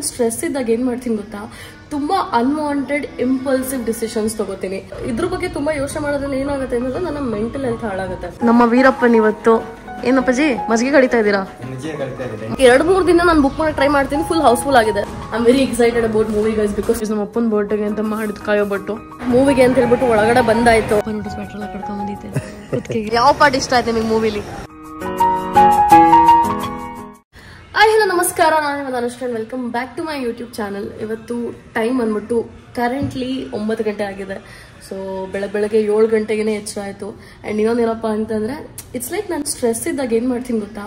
Stress ಇದ್ದಾಗ ಏನ್ ಮಾಡ್ತೀನಿ ಗೊತ್ತಾ, ತುಂಬಾ ಅನ್ವಾಂಟೆಡ್ ಇಂಪಲ್ಸಿವ್ ಡಿಸಿಷನ್ಸ್ ತಗೋತೀನಿ. ಇದ್ರ ಬಗ್ಗೆ ತುಂಬಾ ಯೋಚನೆ ಮಾಡೋದ್ರಲ್ಲಿ ಏನಾಗುತ್ತೆ ಅಂದ್ರೆ ನನ್ನ ಮೆಂಟಲ್ ಹೆಲ್ತ್ ಹಾಳಾಗುತ್ತೆ. ನಮ್ಮ ವೀರಪ್ಪನ್ ಇವತ್ತು ಏನಪ್ಪಾಜಿ ಮಜ್ಜಿಗೆ ಕಡಿತಾ ಇದ್ದೀರಾ? 2-3 ದಿನ ನಾನು ಬುಕ್ ಮಾಡಿ ಟ್ರೈ ಮಾಡ್ತೀನಿ, ಫುಲ್ ಹೌಸ್ಫುಲ್ ಆಗಿದೆ. I am very excited about movie guys, because ನಮ್ಮ ಅಪ್ಪನ ಬರ್ಡೇಗೆ ಅಂತ ಮಾಡಿದ್ ಕಾಯೋಬಟ್ಟು ಮೂವಿಗೆ ಅಂತ ಹೇಳ್ಬಿಟ್ಟು ಒಳಗಡೆ ಬಂದಾಯ್ತು. ಸ್ವೆಟರ್ ಎಲ್ಲ ಕಡ್ಕೊಂಡ್ ಬಂದಿದ್ದೆ. ಯಾವ ಪಾರ್ಟ್ ಇಷ್ಟ ಆಯ್ತು ನಿಮಗೆ ಮೂವಿಲಿ? ಹಲೋ ನಮಸ್ಕಾರ, ನಾನು Anushthan. Welcome back to my YouTube channel. ಇವತ್ತು ಟೈಮ್ ಅಂದ್ಬಿಟ್ಟು ಕರೆಂಟ್ಲಿ 9 ಗಂಟೆ ಆಗಿದೆ. ಸೊ ಬೆಳಗ್ಗೆ 7 ಗಂಟೆಗೆ ಎಚ್ಚರ ಆಯಿತು. ಆ್ಯಂಡ್ ಇನ್ನೊಂದೇನಪ್ಪ ಅಂತಂದರೆ, ಇಟ್ಸ್ ಲೈಕ್ ನಾನು ಸ್ಟ್ರೆಸ್ ಇದ್ದಾಗ ಏನು ಮಾಡ್ತೀನಿ ಗೊತ್ತಾ,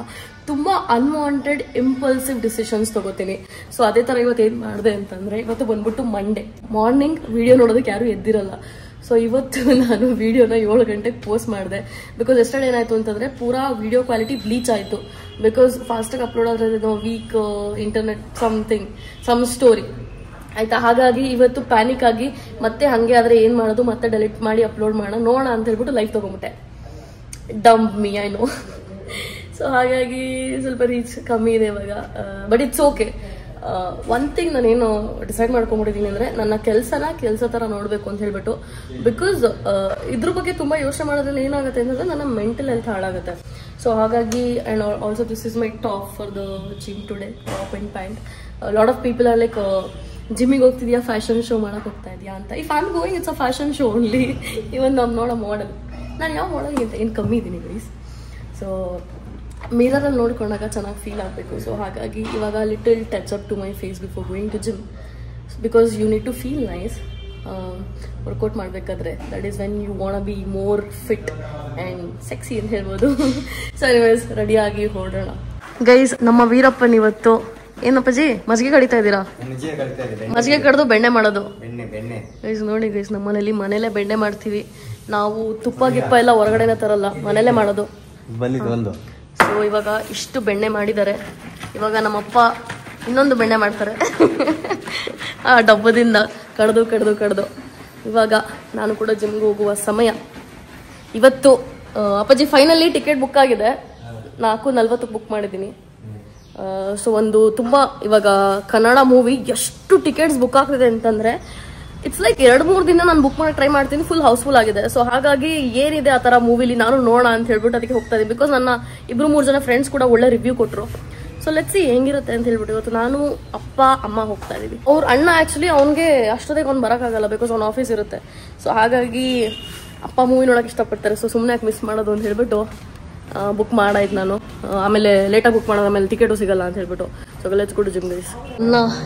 ತುಂಬ ಅನ್ವಾಂಟೆಡ್ ಇಂಪಲ್ಸಿವ್ ಡಿಸಿಷನ್ಸ್ ತಗೋತೀನಿ. ಸೊ ಅದೇ ಥರ ಇವತ್ತು ಏನು ಮಾಡಿದೆ ಅಂತಂದರೆ, ಇವತ್ತು ಬಂದ್ಬಿಟ್ಟು ಮಂಡೇ ಮಾರ್ನಿಂಗ್ ವಿಡಿಯೋ ನೋಡೋದಕ್ಕೆ ಯಾರೂ ಎದ್ದಿರಲ್ಲ. ಸೊ ಇವತ್ತು ನಾನು ವಿಡಿಯೋನ 7 ಗಂಟೆಗೆ ಪೋಸ್ಟ್ ಮಾಡಿದೆ. ಬಿಕಾಸ್ ಎಸ್ಟರ್ಡೇ ಏನಾಯ್ತು ಅಂತಂದರೆ, ಪೂರಾ ವಿಡಿಯೋ ಕ್ವಾಲಿಟಿ ಬ್ಲೀಚ್ ಆಯಿತು. ಬಿಕಾಸ್ ಫಾಸ್ಟಾಗಿ ಅಪ್ಲೋಡ್ ಆದರೆ ವೀಕ್ ಇಂಟರ್ನೆಟ್ ಸಮ್ ಸ್ಟೋರಿ ಆಯ್ತಾ. ಹಾಗಾಗಿ ಇವತ್ತು ಪ್ಯಾನಿಕ್ ಆಗಿ ಮತ್ತೆ ಹಾಗೆ ಆದರೆ ಏನು ಮಾಡೋದು, ಮತ್ತೆ ಡೆಲಿಟ್ ಮಾಡಿ ಅಪ್ಲೋಡ್ ನೋಡೋಣ ಅಂತ ಹೇಳ್ಬಿಟ್ಟು ಲೈವ್ ತೊಗೊಂಬಿಟ್ಟೆ. Dumb me, I know. So ಹಾಗಾಗಿ ಸ್ವಲ್ಪ ರೀಚ್ ಕಮ್ಮಿ ಇದೆ ಇವಾಗ, but it's okay. One thing ನಾನೇನು ಡಿಸೈಡ್ ಮಾಡ್ಕೊಂಡ್ಬಿಟ್ಟಿದ್ದೀನಿ ಅಂದರೆ, ನನ್ನ ಕೆಲಸ ಥರ ನೋಡಬೇಕು ಅಂತ ಹೇಳ್ಬಿಟ್ಟು. ಬಿಕಾಸ್ ಇದ್ರ ಬಗ್ಗೆ ತುಂಬ ಯೋಚನೆ ಮಾಡೋದ್ರಲ್ಲಿ ಏನಾಗುತ್ತೆ ಅಂತಂದರೆ ನನ್ನ ಮೆಂಟಲ್ ಹೆಲ್ತ್ ಹಾಳಾಗುತ್ತೆ. ಸೊ ಹಾಗಾಗಿ, and also this is my top for the gym today, top and pant. Lot of people are like, ಜಿಮ್ಮಿಗೆ ಹೋಗ್ತಿದ್ಯಾ, ಫ್ಯಾಷನ್ ಶೋ ಮಾಡಕ್ಕೆ ಹೋಗ್ತಾ ಇದೆಯಾ ಅಂತ. If I am going, it's a fashion show only. Even ನಮ್ಮ ನೋಡೋ model, ನಾನು ಯಾವ ಮಾಡೆಲ್ಗಿಂತ ಏನು ಕಮ್ಮಿ ಇದ್ದೀನಿ ಗೈಸ್. ಸೊ ಮಿರರಲ್ಲಿ ನೋಡ್ಕೊಂಡಾಗ ಚೆನ್ನಾಗಿ ಫೀಲ್ ಆಗಬೇಕು. ಸೊ ಹಾಗಾಗಿ ಇವಾಗ little touch up to my face before going to gym, because you need to feel nice. Workout ಮಾಡಬೇಕಾದ್ರೆ that is when you want be more fit and sexy ಅಂತ ಹೇಳ್ಬೋದು. So anyways, ರೆಡಿಯಾಗಿ ಹೊರಡೋಣ guys. ನಮ್ಮ ವೀರಪ್ಪನ್ ಇವತ್ತು ಏನಪ್ಪಾಜಿ ಮಜ್ಜಿಗೆ ಕಡಿತಾ ಇದ್ದೀರಾ? ಮಜ್ಜಿಗೆ ಕಡ್ದು ಬೆಣ್ಣೆ ಮಾಡೋದು ಗೈಸ್. ನೋಡಿ ಗೈಸ್, ನಮ್ಮ ಮನೇಲೇ ಬೆಣ್ಣೆ ಮಾಡ್ತೀವಿ ನಾವು. ತುಪ್ಪ ಗಿಪ್ಪ ಎಲ್ಲ ಹೊರಗಡೆನೇ ತರಲ್ಲ, ಮನೇಲೇ ಮಾಡೋದು. ಸೊ ಇವಾಗ ಇಷ್ಟು ಬೆಣ್ಣೆ ಮಾಡಿದ್ದಾರೆ. ಇವಾಗ ನಮ್ಮಪ್ಪ ಇನ್ನೊಂದು ಬೆಣ್ಣೆ ಮಾಡ್ತಾರೆ ಆ ಡಬ್ಬದಿಂದ ಕಡ್ದು. ಇವಾಗ ನಾನು ಕೂಡ ಜಿಮ್ಗೆ ಹೋಗುವ ಸಮಯ. ಇವತ್ತು ಅಪ್ಪಾಜಿ ಫೈನಲಿ ಟಿಕೆಟ್ ಬುಕ್ ಆಗಿದೆ. 4:40 ಬುಕ್ ಮಾಡಿದ್ದೀನಿ. ಸೊ ಒಂದು ತುಂಬ ಇವಾಗ ಕನ್ನಡ ಮೂವಿ ಎಷ್ಟು ಟಿಕೆಟ್ಸ್ ಬುಕ್ ಆಗ್ತಿದೆ ಅಂತಂದರೆ, ಇಟ್ಸ್ ಲೈಕ್ 2-3 ದಿನ ನಾನು ಬುಕ್ ಮಾಡಿ ಟ್ರೈ ಮಾಡ್ತೀನಿ, ಫುಲ್ ಹೌಸ್ಫುಲ್ ಆಗಿದೆ. ಸೊ ಹಾಗಾಗಿ ಏನಿದೆ ಆ ಥರ ಮೂವಿಲಿ ನಾನು ನೋಡೋಣ ಅಂತ ಹೇಳ್ಬಿಟ್ಟು ಅದಕ್ಕೆ ಹೋಗ್ತಾ ಇದ್ದೀನಿ. ಬಿಕಾಸ್ ನನ್ನ 2-3 ಜನ ಫ್ರೆಂಡ್ಸ್ ಕೂಡ ಒಳ್ಳೆ ರಿವ್ಯೂ ಕೊಟ್ಟರು. ಸೊ ಲೆಟ್ಸ್ ಸಿ ಹೆಂಗಿರುತ್ತೆ ಅಂತ ಹೇಳ್ಬಿಟ್ಟು ಇವತ್ತು ನಾನು ಅಪ್ಪ ಅಮ್ಮ ಹೋಗ್ತಾ ಇದ್ದೀವಿ. ಅವ್ರ ಅಣ್ಣ ಆ್ಯಕ್ಚುಲಿ ಅವ್ನಿಗೆ ಅಷ್ಟೊತ್ತಿಗೆ ಅವ್ನು ಬರೋಕ್ಕಾಗಲ್ಲ, ಬಿಕಾಸ್ ಅವ್ನ ಆಫೀಸ್ ಇರುತ್ತೆ. ಸೊ ಹಾಗಾಗಿ ಅಪ್ಪ ಮೂವಿ ನೋಡೋಕೆ ಇಷ್ಟಪಡ್ತಾರೆ. ಸೊ ಸುಮ್ಮನೆ ಯಾಕೆ ಮಿಸ್ ಮಾಡೋದು ಅಂತ ಹೇಳ್ಬಿಟ್ಟು ಬುಕ್ ಮಾಡಾಯ್ತು ನಾನು. ಆಮೇಲೆ ಲೇಟಾಗಿ ಬುಕ್ ಮಾಡೋದು, ಆಮೇಲೆ ಟಿಕೆಟು ಸಿಗಲ್ಲ ಅಂತ ಹೇಳ್ಬಿಟ್ಟು. So let's go to gym guys.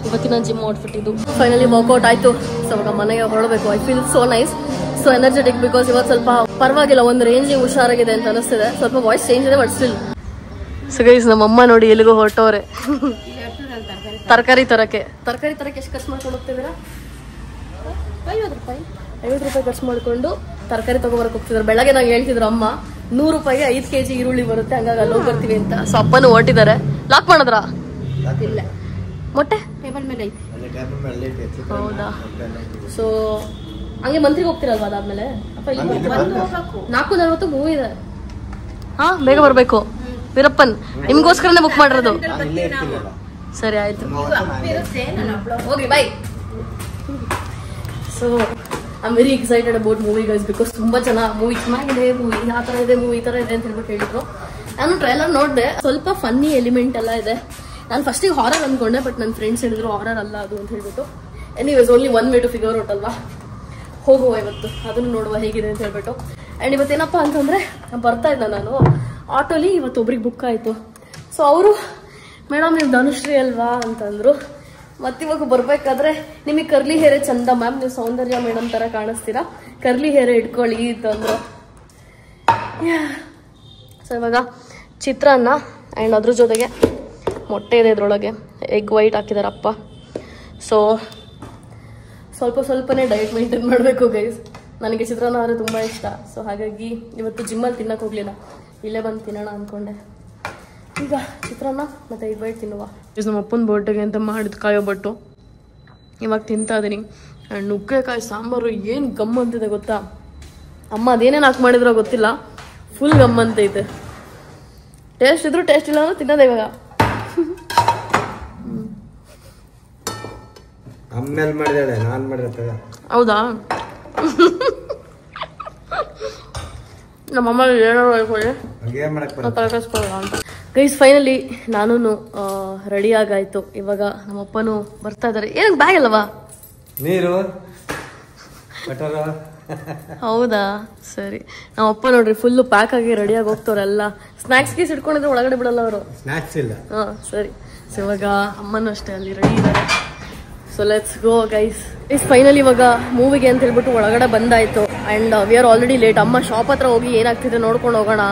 ಇವತ್ತಿನ ಜಿಮ್ ಔಟ್ಫಿಟ್ ಇದು. ಫೈನಲಿ ವರ್ಕೌಟ್ ಆಯಿತು. ಸೊ ಇವಾಗ ಮನೆಗೆ ಹೊರಡಬೇಕು. I feel so nice, so energetic. Because ಇವತ್ತು ಸ್ವಲ್ಪ ಪರವಾಗಿಲ್ಲ, ಒಂದು ರೇಂಜಿಗೆ ಹುಷಾರಾಗಿದೆ ಅಂತ ಅನಿಸ್ತಿದೆ. ಸ್ವಲ್ಪ ವಾಯ್ಸ್ ಚೇಂಜ್ ಇದೆ, ಬಟ್ ಸ್ಟಿಲ್. ಸೊ ಗೈಸ್, ನಮ್ಮಮ್ಮ ನೋಡಿ ಎಲ್ಲಿಗೋ ಹೊರಟವ್ರೆ ತರಕಾರಿ ತರಕ್ಕೆ ಎಷ್ಟು ಖರ್ಚು ಮಾಡ್ಕೊಂಡು ಹೋಗ್ತಿದ್ದೀರಾ? 50 ರೂಪಾಯಿ ಖರ್ಚು ಮಾಡಿಕೊಂಡು ತರಕಾರಿ ತಗೊಬರಕ್ಕೆ ಹೋಗ್ತಿದ್ದಾರೆ. ಬೆಳಗ್ಗೆ ನಂಗೆ ಹೇಳ್ತಿದ್ರು ಅಮ್ಮ, 100 ರೂಪಾಯಿಗೆ 5 kg ಈರುಳ್ಳಿ ಬರುತ್ತೆ, ಹಂಗಾಗಿ ಅಲ್ಲಿ ಹೋಗಿ ಬರ್ತೀವಿ ಅಂತ. ಸೊ ಅಪ್ಪನು ಹೊರಟಿದ್ದಾರೆ. ಲಾಕ್ ಮಾಡಿದ್ರಾ? ಇಲ್ಲ, ಮೊಟ್ಟೆ ಟೇಬಲ್ ಮೇಲೆ ಐತೆ. ಹೌದಾ? ಸೊ ಹಂಗೆ ಮಂತ್ರಿಗೆ ಹೋಗ್ತಿರಲ್ವಾ ಅದಾದ್ಮೇಲೆ? ಅಪ್ಪ 4:40 ಮೂವಿ ಇದೆ. ಹಾ, ಬೇಗ ಬರಬೇಕು ವೀರಪ್ಪನ್, ನಿಮ್ಗೋಸ್ಕರನೇ ಬುಕ್ ಮಾಡಿರೋದು. ಸರಿ ಆಯ್ತು, ಹೋಗಿ bye. So I am very excited about movie guys, because ತುಂಬ ಜನ ಮೂವಿ ಚೆನ್ನಾಗಿದೆ, ಮೂವಿ ಆ ಥರ ಇದೆ, ಮೂವಿ ಈ ಥರ ಇದೆ ಅಂತ ಹೇಳ್ಬಿಟ್ಟು ಹೇಳಿದ್ರು. ನಾನು ಟ್ರೈಲರ್ ನೋಡಿದೆ, ಸ್ವಲ್ಪ ಫನ್ನಿ ಎಲಿಮೆಂಟ್ ಎಲ್ಲ ಇದೆ. ನಾನು ಫಸ್ಟಿಗೆ ಹಾರರ್ ಅಂದ್ಕೊಂಡೆ, ಬಟ್ ನನ್ನ ಫ್ರೆಂಡ್ಸ್ ಹೇಳಿದ್ರು ಹಾರರ್ ಅಲ್ಲ ಅದು ಅಂತ ಹೇಳ್ಬಿಟ್ಟು. Anyways, only one way to figure out ಅಲ್ವಾ, ಹೋಗುವ ಇವತ್ತು ಅದನ್ನು ನೋಡುವ ಹೇಗಿದೆ ಅಂತ ಹೇಳ್ಬಿಟ್ಟು. ಆ್ಯಂಡ್ ಇವತ್ತೇನಪ್ಪ ಅಂತಂದರೆ, ಬರ್ತಾ ಇದ್ದ ನಾನು ಆಟೋಲಿ, ಇವತ್ತು ಒಬ್ರಿಗೆ ಬುಕ್ ಆಯಿತು. ಸೊ ಅವರು, ಮೇಡಮ್ ನೀವು ಧನುಶ್ರೀ ಅಲ್ವಾ ಅಂತಂದರು. ಮತ್ತಿವಾಗ ಬರಬೇಕಾದ್ರೆ, ನಿಮಗೆ ಕರ್ಲಿ ಹೇರೆ ಚಂದ ಮ್ಯಾಮ್, ನೀವು ಸೌಂದರ್ಯ ಮೇಡಮ್ ಥರ ಕಾಣಿಸ್ತೀರಾ, ಕರ್ಲಿ ಹೇರೆ ಇಟ್ಕೊಳ್ಳಿ ಅಂತಂದರು. ಸೊ ಇವಾಗ ಚಿತ್ರಾನ್ನ ಆ್ಯಂಡ್ ಅದ್ರ ಜೊತೆಗೆ ಮೊಟ್ಟೆ ಇದೆ, ಇದರೊಳಗೆ ಎಗ್ ವೈಟ್ ಹಾಕಿದಾರಪ್ಪ. ಸೊ ಸ್ವಲ್ಪನೇ ಡಯಟ್ ಮೇಂಟೈನ್ ಮಾಡಬೇಕು ಗೈಸ್. ನನಗೆ ಚಿತ್ರಾನ್ನ ಆದರೆ ತುಂಬ ಇಷ್ಟ. ಸೊ ಹಾಗಾಗಿ ಇವತ್ತು ಜಿಮ್ಮಲ್ಲಿ ತಿನ್ನಕ್ಕೆ ಹೋಗಲಿಲ್ಲ, ಇಲ್ಲೇ ಬಂದು ತಿನ್ನೋಣ ಅಂದ್ಕೊಂಡೆ. ಈಗ ಚಿತ್ರಾನ್ನ ಮತ್ತು ಎಗ್ ವೈಟ್ ತಿನ್ನುವ. ನಮ್ಮ ಅಪ್ಪನ ಬರ್ಡೇಗೆ ಅಂತ ಮಾಡಿದ ಕಾಯೋಬಟ್ಟು ಇವಾಗ ತಿಂತಾ ಇದ್ದೀನಿ. ಆ್ಯಂಡ್ ನುಗ್ಗೆಕಾಯಿ ಸಾಂಬಾರು ಏನು ಗಮ್ ಅಂತಿದೆ ಗೊತ್ತಾ. ಅಮ್ಮ ಅದೇನೇನು ಹಾಕಿ ಮಾಡಿದ್ರೋ ಗೊತ್ತಿಲ್ಲ, ಫುಲ್ ಗಮ್ ಅಂತೈತೆ. ಟೇಸ್ಟ್ ಇದ್ರು ಟೇಸ್ಟ್ ಇಲ್ಲ ಅಂದ್ರೆ ತಿನ್ನೋದೇ ಇವಾಗ. ಆಮೇಲೆ ಮಾಡಿದಾಳೆ, ನಾನು ಮಾಡಿರ್ತೇವೆ. ಹೌದಾ? ನಮ್ಮಮ್ಮ ಏನೋ ಅಂತ. ಗೈಸ್ ಫೈನಲಿ ನಾನು ರೆಡಿ ಆಗಾಯ್ತು. ಇವಾಗ ನಮ್ಮಪ್ಪನು ಬರ್ತಾ ಇದಾರೆ. ಏನಕ್ಕೆ ಬ್ಯಾಗ್ ಅಲ್ಲವಾ? ನೀರು ಹೌದಾ, ಸರಿ. ನಮ್ಮಪ್ಪ ನೋಡ್ರಿ ಫುಲ್ ಪ್ಯಾಕ್ ಆಗಿ ರೆಡಿಯಾಗಿ ಹೋಗ್ತವ್ರೆಲ್ಲ. ಸ್ನಾಕ್ಸ್ ಗೀಸ್ ಇಟ್ಕೊಂಡಿದ್ರೆ ಒಳಗಡೆ ಬಿಡಲ್ಲ ಅವರು. ಸ್ನಾಕ್ಸ್ ಇಲ್ಲ. ಹಾ ಸರಿ. ಸೊ ಇವಾಗ ಅಮ್ಮನೂ ಅಷ್ಟೇ ಅಲ್ಲಿ ರೆಡಿ ಇದ್ದಾರೆ. So let's go guys. Finally ಇವಾಗ ಮೂವಿಗೆ ಅಂತ ಹೇಳ್ಬಿಟ್ಟು ಒಳಗಡೆ ಬಂದಾಯ್ತು. And we are already late. ಅಮ್ಮ ಶಾಪ್ ಹತ್ರ ಹೋಗಿ ಏನಾಗ್ತಿದೆ ನೋಡ್ಕೊಂಡು ಹೋಗೋಣ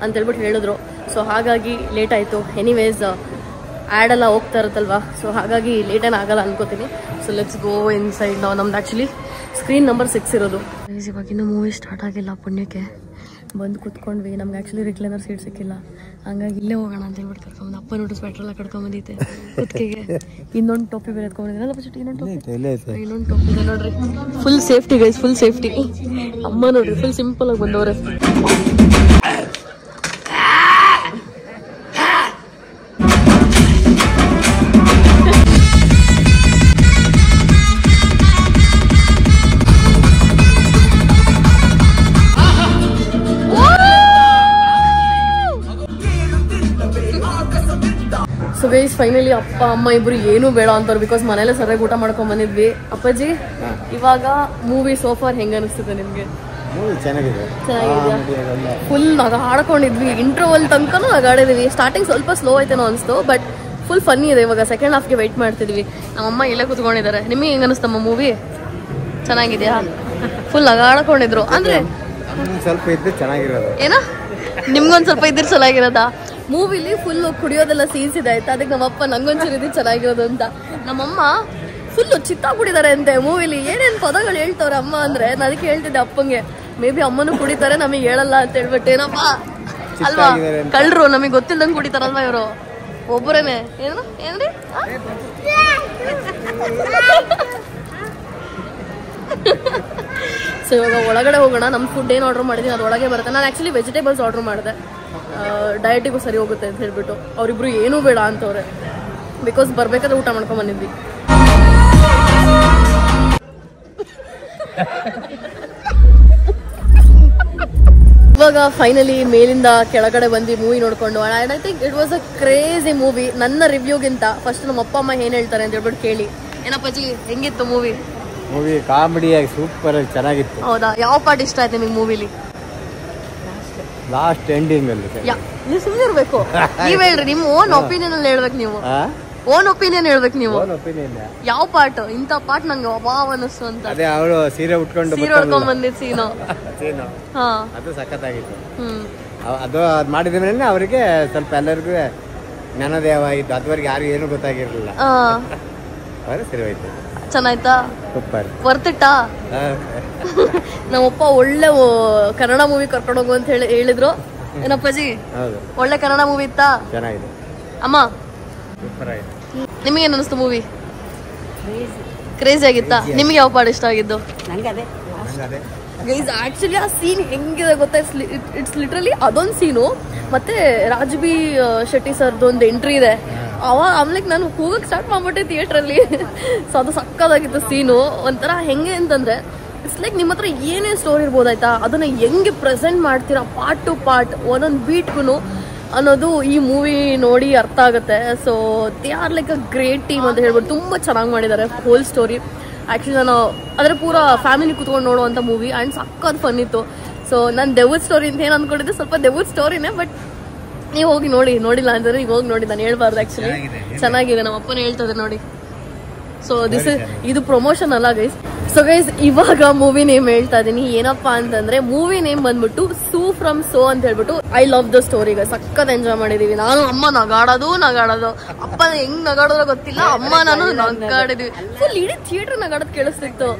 ಅಂತ ಹೇಳ್ಬಿಟ್ಟು ಹೇಳಿದ್ರು. ಸೊ ಹಾಗಾಗಿ ಲೇಟ್ ಆಯ್ತು. ಎನಿವೇಸ್ ಆ್ಯಡ್ ಎಲ್ಲ ಹೋಗ್ತಾ ಇರುತ್ತಲ್ವಾ, ಸೊ ಹಾಗಾಗಿ ಲೇಟ್ ಏನು ಆಗಲ್ಲ ಅನ್ಕೋತೀನಿ. So let's go in side. ನಾವು ನಮ್ದು ಆ್ಯಕ್ಚುಲಿ ಸ್ಕ್ರೀನ್ ನಂಬರ್ 6 ಇರೋದು. ಇವಾಗ ಇನ್ನೂ ಮೂವಿ ಸ್ಟಾರ್ಟ್ ಆಗಿಲ್ಲ. ಪುಣ್ಯಕ್ಕೆ ಬಂದು ಕುತ್ಕೊಂಡ್ವಿ. ನಮ್ಗೆ ಆ್ಯಕ್ಚುಲಿ ರಿಕ್ಲೈನರ್ ಸೀಟ್ ಸಿಕ್ಕಿಲ್ಲ, ಹಂಗಾಗಿ ಇಲ್ಲೇ ಹೋಗೋಣ ಅಂತ ಹೇಳ್ಬಿಟ್ಟು ಕರ್ಕೊಂಬಂದು. ಅಪ್ಪ ನೋಡ್ರಿ ಸ್ವೆಟರ್ ಎಲ್ಲ ಕಟ್ಕೊಂಬಂದೈತೆ ಕುತ್ತಿಗೆಗೆ. ಇನ್ನೊಂದು ಟೋಪಿ ಬೇರೆ ಎತ್ಕೊಂಡ್ಬಂದಿದೆ. ಇನ್ನೊಂದು ಟೋಪಿ ಇದೆ ನೋಡ್ರಿ. Full safety guys, full safety. ಅಮ್ಮ ನೋಡ್ರಿ ಫುಲ್ ಸಿಂಪಲ್ ಆಗಿ ಬಂದವ್ರೆ. ಸೊ ಗೈಸ್ ಫೈನಲಿ ಅಪ್ಪ ಅಮ್ಮ ಇಬ್ರು ಏನೂ ಬೇಡ ಅಂತವ್ರು, ಬಿಕಾಸ್ ಮನೇಲೆ ಸರಿಯಾಗಿ ಊಟ ಮಾಡ್ಕೊಂಡ್ ಬಂದಿದ್ವಿ. ಅಪ್ಪಾಜಿ ಇವಾಗ ಮೂವಿ ಸೋಫಾರ್ ಹೆಂಗ ಅನಿಸ್ತದೆ ನಿಮ್ಗೆ? ಚೆನ್ನಾಗಿದೆ. ಫುಲ್ ನಗಾಡ್ಕೊಂಡಿದ್ವಿ. ಇಂಟರ್ವಲ್ ತನಕನೂ ನಗಾಡಿದ್ವಿ. ಸ್ಟಾರ್ಟಿಂಗ್ ಸ್ವಲ್ಪ ಸ್ಲೋ ಐತೇನೋ ಅನಿಸ್ತು, ಬಟ್ ಫುಲ್ ಫನ್ನಿ ಇದೆ. ಇವಾಗ ಸೆಕೆಂಡ್ ಹಾಫ್ಗೆ ವೆಯ್ಟ್ ಮಾಡ್ತಿದ್ವಿ. ನಮ್ಮಮ್ಮ ಇಲ್ಲೇ ಕೂತ್ಕೊಂಡಿದ್ದಾರೆ. ನಿಮಗೆ ಹೆಂಗ ಅನಿಸ್ತಮ್ಮ ಮೂವಿ? ಚೆನ್ನಾಗಿದ್ಯಾ? ಫುಲ್ ನಗಾಡ್ಕೊಂಡಿದ್ರು. ಅಂದ್ರೆ ಸ್ವಲ್ಪ ಇದ್ರೆ ಚೆನ್ನಾಗಿರೋದು. ಏನ ನಿಮ್ಗೊಂದ್ ಸ್ವಲ್ಪ ಇದ್ರೆ ಚೆನ್ನಾಗಿರೋದಾ? ಮೂವಿಲಿ ಫುಲ್ ಕುಡಿಯೋದೆಲ್ಲ ಸೀನ್ಸ್ ಇದೆ ಆಯ್ತಾ, ಅದಕ್ಕೆ ನಮ್ಮಪ್ಪ ನಂಗೊಂಚೂರು ಇದು ಚೆನ್ನಾಗಿರೋದು ಅಂತ. ನಮ್ಮಮ್ಮ ಫುಲ್ ಚಿತ್ತಾಗ್ಬಿಟ್ಟಿದ್ದಾರೆ ಅಂತೆ ಮೂವಿಲಿ. ಏನೇನ್ ಪದಗಳು ಹೇಳ್ತವ್ರೆ ಅಮ್ಮ ಅಂದ್ರೆ. ನಾನು ಅದಕ್ಕೆ ಹೇಳ್ತಿದ್ದೆ ಅಪ್ಪಂಗೆ, ಮೇ ಬಿ ಅಮ್ಮನೂ ಕುಡಿತಾರೆ ನಮಗೆ ಹೇಳಲ್ಲ ಅಂತ ಹೇಳ್ಬಿಟ್ಟು. ಏನಪ್ಪ ಅಲ್ವಾ, ಕಳ್ರು ನಮಗೆ ಗೊತ್ತಿಲ್ದಂಗೆ ಕುಡಿತಾರಲ್ವಾ ಇವರು ಒಬ್ಬರೇನೆ. ಏನು ಏನ್ರಿ ಸೊ ಇವಾಗ ಒಳಗಡೆ ಹೋಗೋಣ. ನಮ್ಮ ಫುಡ್ ಏನು ಆರ್ಡರ್ ಮಾಡಿದ್ದೀನಿ ಅದು ಒಳಗೆ ಬರುತ್ತೆ. ನಾನು ಆ್ಯಕ್ಚುಲಿ ವೆಜಿಟೇಬಲ್ಸ್ ಆರ್ಡರ್ ಮಾಡಿದೆ, ಡಯಟಿಗೂ ಸರಿ ಹೋಗುತ್ತೆ ಅಂತ ಹೇಳ್ಬಿಟ್ಟು. ಅವರಿಬ್ರು ಏನೂ ಬೇಡ ಅಂತವ್ರೆ, ಬಿಕಾಸ್ ಬರ್ಬೇಕಾದ್ರೆ ಊಟ ಮಾಡ್ಕೊಂಡ್ ಬಂದಿದ್ವಿ. ಇವಾಗ ಫೈನಲಿ ಮೇಲಿಂದ ಕೆಳಗಡೆ ಬಂದು ಮೂವಿ ನೋಡ್ಕೊಂಡು, I think it was a crazy movie. ನನ್ನ ರಿವ್ಯೂಗಿಂತ ಫಸ್ಟ್ ನಮ್ಮ ಅಪ್ಪ ಅಮ್ಮ ಏನ್ ಹೇಳ್ತಾರೆ ಅಂತ ಹೇಳ್ಬಿಟ್ಟು ಕೇಳಿ. ಏನಪ್ಪಾಜಿ ಹೆಂಗಿತ್ತು ಮೂವಿ? ಮೂವಿ ಕಾಮಿಡಿಯಾಗಿ ಸೂಪರ್ ಆಗಿ ಚೆನ್ನಾಗಿತ್ತು. ಹೌದಾ? ಯಾವ ಪಾರ್ಟ್ ಇಷ್ಟ ಆಯ್ತು ನಿಮ್ಗೆ ಮೂವಿಲಿ? ಲಾಸ್ಟ್ ಎಂಡಿಂಗ್ ಅಲ್ಲಿ. ನೀವು ಸುಮ್ಮನೆ ಇರ್ಬೇಕು. ನೀವ್ ಹೇಳ್ರಿ, ನಿಮ್ಮ ಓನ್ ಒಪಿನಿಯನ್ ಅಲ್ಲಿ ಹೇಳ್ಬೇಕು. ನೀವು ಓನ್ ಒಪಿನಿಯನ್ ಹೇಳ್ಬೇಕು ನೀವು. ಯಾವ ಪಾರ್ಟ್ ಇಂಥ ಪಾರ್ಟ್ ನಂಗೆ ವಾವ್ ಅನ್ನಿಸ್ತು ಅಂತ? ಅದೇ ಅವಳು ಸೀರೆ ಉಟ್ಕೊಂಡ್ ಬಂದಿದ್ ಸೀನು. ಹಾ, ಅದು ಸಖತ್ತಾಗಿತ್ತು. ಅದು ಮಾಡಿದ್ಮೇಲೆ ಅವರಿಗೆ ಸ್ವಲ್ಪ ಎಲ್ಲರಿಗೂ ಜ್ಞಾನೋದಯ ಆಯ್ತು. ಅದುವರೆಗೆ ಯಾರು ಏನು ಗೊತ್ತಾಗಿರ್ಲಿಲ್ಲ. ಸರಿ ಹೋಯ್ತು. ಚೆನ್ನಾಯ್ತಾ? ಸೂಪರ್. ವರ್ತಿಟ್ಟಾ? ನಮ್ಮಪ್ಪ ಒಳ್ಳೆ ಕನ್ನಡ ಮೂವಿ ಕರ್ಕೊಂಡು ಹೋಗು ಅಂತ ಹೇಳಿದ್ರು. ಏನಪ್ಪಾಜಿ ಒಳ್ಳೆ ಕನ್ನಡ ಮೂವಿ ಇತ್ತಾ? ಚೆನ್ನಾಗಿದೆ ಅಮ್ಮ. ಸೂಪರ್ ಆಗಿದೆ. ನಿಮಗೇನು ಅನಿಸ್ತು ಮೂವಿ? ಕ್ರೇಜಿ ಆಗಿತ್ತಾ? ನಿಮ್ಗೆ ಯಾವ ಪಾರ್ಟ್ ಇಷ್ಟ ಆಗಿದ್ದು? ಗೈಸ್ ಆಕ್ಚುಲಿ ಆ ಸೀನ್ ಹೆಂಗಿದೆ ಗೊತ್ತಾ? ಇಟ್ಸ್ ಲಿಟ್ರಲಿ ಅದೊಂದು ಸೀನು. ಮತ್ತೆ ರಾಜ್ಬಿ ಶೆಟ್ಟಿ ಸರ್ದು ಒಂದು ಎಂಟ್ರಿ ಇದೆ. ಆಮೇಲೆ ನಾನು ಹೋಗಕ್ಕೆ ಸ್ಟಾರ್ಟ್ ಮಾಡ್ಬಿಟ್ಟೆ ಥಿಯೇಟ್ರಲ್ಲಿ. ಸೊ ಅದು ಸಕ್ಕದಾಗಿತ್ತು ಸೀನು. ಒಂಥರ ಹೆಂಗೆ ಅಂತಂದ್ರೆ ಇಟ್ಸ್ ಲೈಕ್ ನಿಮ್ಮ ಹತ್ರ ಏನೇ ಸ್ಟೋರಿ ಇರ್ಬೋದಾಯ್ತಾ, ಅದನ್ನ ಹೆಂಗೆ ಪ್ರೆಸೆಂಟ್ ಮಾಡ್ತೀರಾ ಪಾರ್ಟ್ ಟು ಪಾರ್ಟ್ ಒಂದೊಂದು ಬೀಟ್ಗೂ ಅನ್ನೋದು ಈ ಮೂವಿ ನೋಡಿ ಅರ್ಥ ಆಗುತ್ತೆ. So they are like a great team ಅಂತ ಹೇಳ್ಬಿಟ್ಟು ತುಂಬ ಚೆನ್ನಾಗಿ ಮಾಡಿದ್ದಾರೆ ಹೋಲ್ ಸ್ಟೋರಿ. ಆ್ಯಕ್ಚುಲಿ ನಾನು ಅದರ ಪೂರ ಫ್ಯಾಮಿಲಿ ಕುತ್ಕೊಂಡು ನೋಡುವಂಥ ಮೂವಿ ಆ್ಯಂಡ್ ಸಕ್ಕತ್ ಫನ್ ಇತ್ತು. ಸೊ ನಾನು ದೆವ್ವದ ಸ್ಟೋರಿ ಅಂತ ಏನು ಅಂದ್ಕೊಂಡಿದ್ದೆ, ಸ್ವಲ್ಪ ದೆವ್ವದ ಸ್ಟೋರಿನೇ. ಬಟ್ ನೀವು ಹೋಗಿ ನೋಡಿಲ್ಲ ಅಂದ್ರೆ ನೀವು ಹೋಗಿ ನೋಡಿ. ನಾನು ಹೇಳ್ಬಾರ್ದು, ಆ್ಯಕ್ಚುಲಿ ಚೆನ್ನಾಗಿದೆ. ನಮ್ಮ ಅಪ್ಪನೇ ಹೇಳ್ತದೆ ನೋಡಿ. ಸೊ ಇದು ಪ್ರಮೋಷನ್ ಅಲ್ಲ ಗೈಸ್. ಸೊ ಗೈಸ್ ಇವಾಗ ಮೂವಿ ನೇಮ್ ಹೇಳ್ತಾ ಇದೀನಿ. ಏನಪ್ಪಾ ಅಂತಂದ್ರೆ ಮೂವಿ ನೇಮ್ ಬಂದ್ಬಿಟ್ಟು ಸೂ ಫ್ರಮ್ ಸೋ ಅಂತ ಹೇಳ್ಬಿಟ್ಟು. I love the story guys. ಸಕ್ಕತ್ ಎಂಜಾಯ್ ಮಾಡಿದೀವಿ. ನಾನು ಅಮ್ಮ ನಗಾಡೋದು ಅಪ್ಪ ಹೆಂಗ್ ನಗಾಡೋದ್ರ ಗೊತ್ತಿಲ್ಲ. ಅಮ್ಮ ನಾನು ನಗಾಡಿದ್ವಿ. ಫುಲ್ ಇಡೀ ಥಿಯೇಟರ್ ನಗಾಡೋದು ಕೇಳಿಸ್ತಿತ್ತು.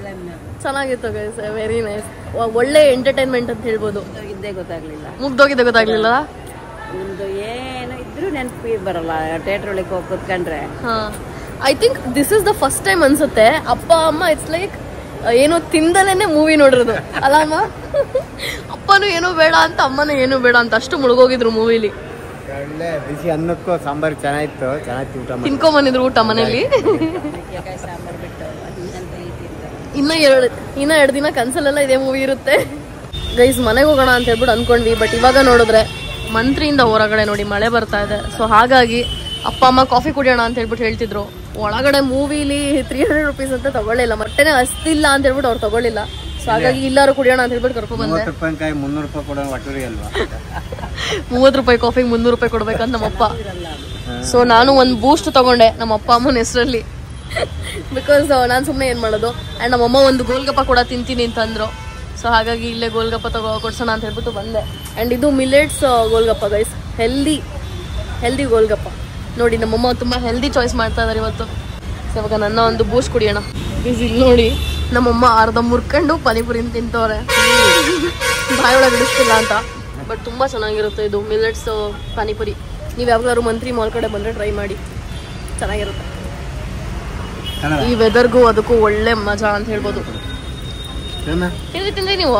ಚೆನ್ನಾಗಿತ್ತು ಗೈಸ್, ವೆರಿ ನೈಸ್. ಒಳ್ಳೆ ಎಂಟರ್ಟೈನ್ಮೆಂಟ್ ಅಂತ ಹೇಳ್ಬೋದು. ಮುಗ್ದೋಗಿದ್ದೆ ಗೊತ್ತಾಗ್ಲಿಲ್ಲ. ಏನು ಇದ್ರು ನೆನಪಿ ಬರಲ್ಲ ಥಿಯೇಟರ್ ಒಳಗೆ ಹೋಗಿ ಕೂತ್ಕೊಂಡ್ರೆ. I think this is the first time ಅನ್ಸುತ್ತೆ ಅಪ್ಪ ಅಮ್ಮ ಇಟ್ಸ್ ಲೈಕ್ ಏನೋ ತಿಂದಲೇನೆ ಮೂವಿ ನೋಡಿರೋದು ಅಲ್ಲ ಅಮ್ಮ? ಅಪ್ಪನು ಏನೂ ಬೇಡ ಅಂತ, ಅಮ್ಮನೂ ಏನೂ ಬೇಡ ಅಂತ ಅಷ್ಟು ಮುಳುಗೋಗಿದ್ರು ಮೂವಿಲಿ. ಬಿಸಿ ಅನ್ನಕ್ಕೂ ಸಾಂಬಾರು ಚೆನ್ನಾಗಿತ್ತು. ಊಟ ತಿನ್ಕೊಂಬಂದಿದ್ರು ಊಟ ಮನೇಲಿ. ಇನ್ನ 2 ದಿನ ಕನ್ಸಲ್ಲೆಲ್ಲ ಇದೇ ಮೂವಿ ಇರುತ್ತೆ ಗೈಸ್. ಮನೆಗೆ ಹೋಗೋಣ ಅಂತ ಹೇಳ್ಬಿಟ್ಟು ಅನ್ಕೊಂಡ್ವಿ, ಬಟ್ ಇವಾಗ ನೋಡಿದ್ರೆ ಮಂತ್ರಿಯಿಂದ ಹೊರಗಡೆ ನೋಡಿ ಮಳೆ ಬರ್ತಾ ಇದೆ. ಸೊ ಹಾಗಾಗಿ ಅಪ್ಪ ಅಮ್ಮ ಕಾಫಿ ಕುಡಿಯೋಣ ಅಂತ ಹೇಳ್ಬಿಟ್ಟು ಹೇಳ್ತಿದ್ರು. ಒಳಗಡೆ ಮೂವಿಲಿ 300 ರೂಪೀಸ್ ಅಂತ ತಗೊಳ್ಳಿಲ್ಲ, ಮೊಟ್ಟೆನೇ ಹಸ್ತಿಲ್ಲ ಅಂತ ಹೇಳ್ಬಿಟ್ಟು ಅವ್ರು ತಗೊಳ್ಳಿಲ್ಲ. ಸೊ ಹಾಗಾಗಿ ಇಲ್ಲಾರು ಕುಡಿಯೋಣ ಅಂತ ಹೇಳ್ಬಿಟ್ಟು ಕರ್ಕೊಂಡ್ ಬಂದೆ. 300 ರೂಪಾಯಿ ಕೊಡೋ ಒಟ್ಟರಿ ಅಲ್ವಾ 30 ರೂಪಾಯಿ ಕಾಫಿಗೆ 300 ರೂಪಾಯಿ ಕೊಡ್ಬೇಕಂತ ನಮ್ಮಪ್ಪ. ಸೊ ನಾನು ಒಂದು ಬೂಸ್ಟ್ ತಗೊಂಡೆ ನಮ್ಮ ಅಪ್ಪ ಅಮ್ಮನ ಹೆಸರಲ್ಲಿ, ಬಿಕಾಸ್ ನಾನು ಸುಮ್ಮನೆ ಏನು ಮಾಡೋದು. ಆ್ಯಂಡ್ ನಮ್ಮಮ್ಮ ಒಂದು ಗೋಲ್ಗಪ್ಪ ಕೂಡ ತಿಂತೀನಿ ಅಂತಂದ್ರು. ಸೊ ಹಾಗಾಗಿ ಇಲ್ಲೇ ಗೋಲ್ಗಪ್ಪ ಕೊಡ್ಸೋಣ ಅಂತ ಹೇಳ್ಬಿಟ್ಟು ಬಂದೆ. ಆ್ಯಂಡ್ ಇದು millets golgappa guys, healthy golgappa. ನೋಡಿ ನಮ್ಮಮ್ಮ ತುಂಬ ಹೆಲ್ದಿ ಚಾಯ್ಸ್ ಮಾಡ್ತಾ ಇದ್ದಾರೆ ಇವತ್ತು. ಸೊ ಇವಾಗ ನನ್ನ ಒಂದು ಬೂಸ್ಟ್ ಕುಡಿಯೋಣ. ಇಲ್ಲಿ ನೋಡಿ ನಮ್ಮಮ್ಮ ಅರ್ಧ ಮುರ್ಕೊಂಡು ಪಾನಿಪುರಿನ ತಿಂತವ್ರೆ, ಬಾಯೊಳಗೆ ಹಿಡಿಸ್ತಿಲ್ಲ ಅಂತ. ಬಟ್ ತುಂಬ ಚೆನ್ನಾಗಿರುತ್ತೆ ಇದು ಮಿಲೆಟ್ಸ್ ಪಾನಿಪುರಿ. ನೀವು ಯಾವಾಗಲಾದ್ರು ಮಂತ್ರಿ ಮಾಲ್ ಕಡೆ ಬಂದರೆ ಟ್ರೈ ಮಾಡಿ, ಚೆನ್ನಾಗಿರುತ್ತೆ. ಈ ವೆದರ್ಗೂ ಅದಕ್ಕೂ ಒಳ್ಳೆ ಮಜಾ ಅಂತ ಹೇಳ್ಬೋದು. ತಿಂದ್ರಿ ನೀವು?